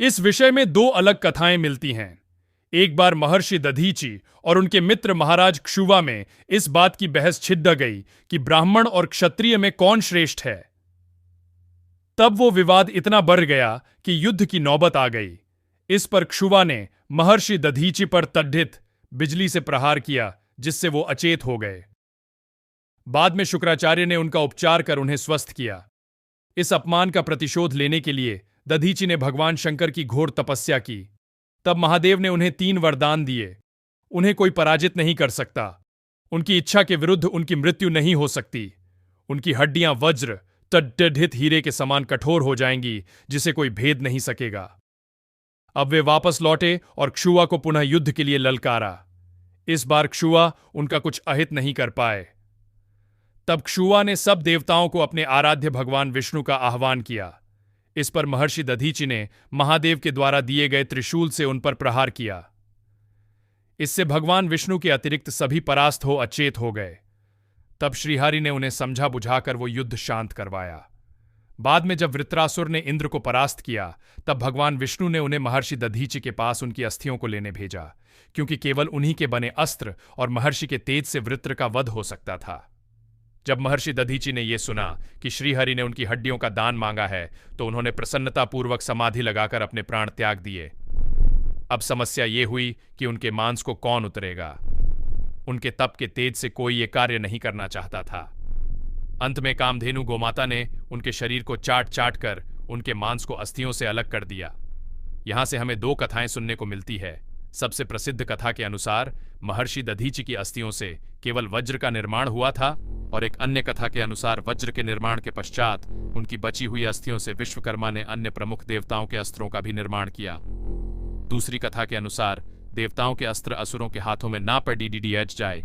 इस विषय में दो अलग कथाएं मिलती हैं। एक बार महर्षि दधीचि और उनके मित्र महाराज क्षुवा में इस बात की बहस छिड़ गई कि ब्राह्मण और क्षत्रिय में कौन श्रेष्ठ है। तब वो विवाद इतना बढ़ गया कि युद्ध की नौबत आ गई। इस पर क्षुवा ने महर्षि दधीचि पर तड्ढित बिजली से प्रहार किया, जिससे वो अचेत हो गए। बाद में शुक्राचार्य ने उनका उपचार कर उन्हें स्वस्थ किया। इस अपमान का प्रतिशोध लेने के लिए दधीचि ने भगवान शंकर की घोर तपस्या की। तब महादेव ने उन्हें 3 वरदान दिए। उन्हें कोई पराजित नहीं कर सकता। उनकी इच्छा के विरुद्ध उनकी मृत्यु नहीं हो सकती। उनकी हड्डियां वज्र तड्ढित हीरे के समान कठोर हो जाएंगी, जिसे कोई भेद नहीं सकेगा। अब वे वापस लौटे और क्षुवा को पुनः युद्ध के लिए ललकारा। इस बार क्षुवा उनका कुछ अहित नहीं कर पाए। तब क्षुवा ने सब देवताओं को अपने आराध्य भगवान विष्णु का आह्वान किया। इस पर महर्षि दधीचि ने महादेव के द्वारा दिए गए त्रिशूल से उन पर प्रहार किया। इससे भगवान विष्णु के अतिरिक्त सभी परास्त हो अचेत हो गए। तब श्रीहरि ने उन्हें समझा बुझाकर वो युद्ध शांत करवाया। बाद में जब वृत्रासुर ने इंद्र को परास्त किया, तब भगवान विष्णु ने उन्हें महर्षि दधीचि के पास उनकी अस्थियों को लेने भेजा, क्योंकि केवल उन्हीं के बने अस्त्र और महर्षि के तेज से वृत्र का वध हो सकता था। जब महर्षि दधीचि ने यह सुना कि श्रीहरि ने उनकी हड्डियों का दान मांगा है, तो उन्होंने प्रसन्नतापूर्वक समाधि लगाकर अपने प्राण त्याग दिए। अब समस्या ये हुई कि उनके मांस को कौन उतरेगा। उनके तप के तेज से कोई ये कार्य नहीं करना चाहता था। अंत में कामधेनु गोमाता ने उनके शरीर को चाट चाट कर उनके मांस को अस्थियों से अलग कर दिया। यहां से हमें 2 कथाएं सुनने को मिलती है। सबसे प्रसिद्ध कथा के अनुसार महर्षि दधीचि की अस्थियों से केवल वज्र का निर्माण हुआ था, और एक अन्य कथा के अनुसार वज्र के निर्माण के पश्चात उनकी बची हुई अस्थियों से विश्वकर्मा ने अन्य प्रमुख देवताओं के अस्त्रों का भी निर्माण किया। दूसरी कथा के अनुसार देवताओं के अस्त्र असुरों के हाथों में ना पड़ जाए,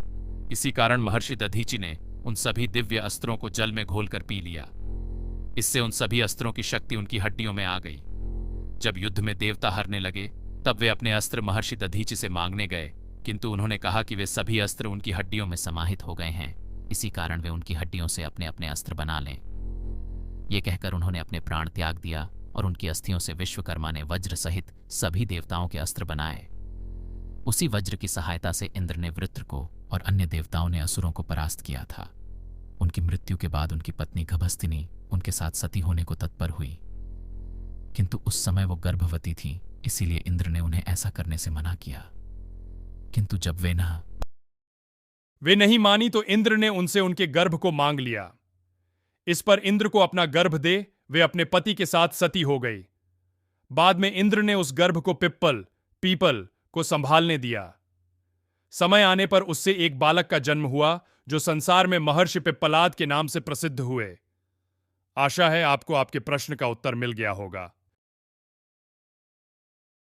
इसी कारण महर्षि दधीचि ने उन सभी दिव्य अस्त्रों को जल में घोलकर पी लिया। इससे उन सभी अस्त्रों की शक्ति उनकी हड्डियों में आ गई। जब युद्ध में देवता हारने लगे, तब वे अपने अस्त्र महर्षि दधीचि से मांगने गए, किंतु उन्होंने कहा कि वे सभी अस्त्र उनकी हड्डियों में समाहित हो गए हैं, इसी कारण वे उनकी हड्डियों से अपने अपने अस्त्र बना लें। ये कहकर उन्होंने अपने प्राण त्याग दिया और उनकी अस्थियों से विश्वकर्मा ने वज्र सहित सभी देवताओं के अस्त्र बनाए। उसी वज्र की सहायता से इंद्र ने वृत्र को और अन्य देवताओं ने असुरों को परास्त किया था। उनकी मृत्यु के बाद उनकी पत्नी गभस्तिनी उनके साथ सती होने को तत्पर हुई, किंतु उस समय वो गर्भवती थी, इसीलिए इंद्र ने उन्हें ऐसा करने से मना किया। किंतु जब वे नहीं मानी, तो इंद्र ने उनसे उनके गर्भ को मांग लिया। इस पर इंद्र को अपना गर्भ दे वे अपने पति के साथ सती हो गई। बाद में इंद्र ने उस गर्भ को पीपल को संभालने दिया। समय आने पर उससे एक बालक का जन्म हुआ, जो संसार में महर्षि पिप्पलाद के नाम से प्रसिद्ध हुए। आशा है आपको आपके प्रश्न का उत्तर मिल गया होगा।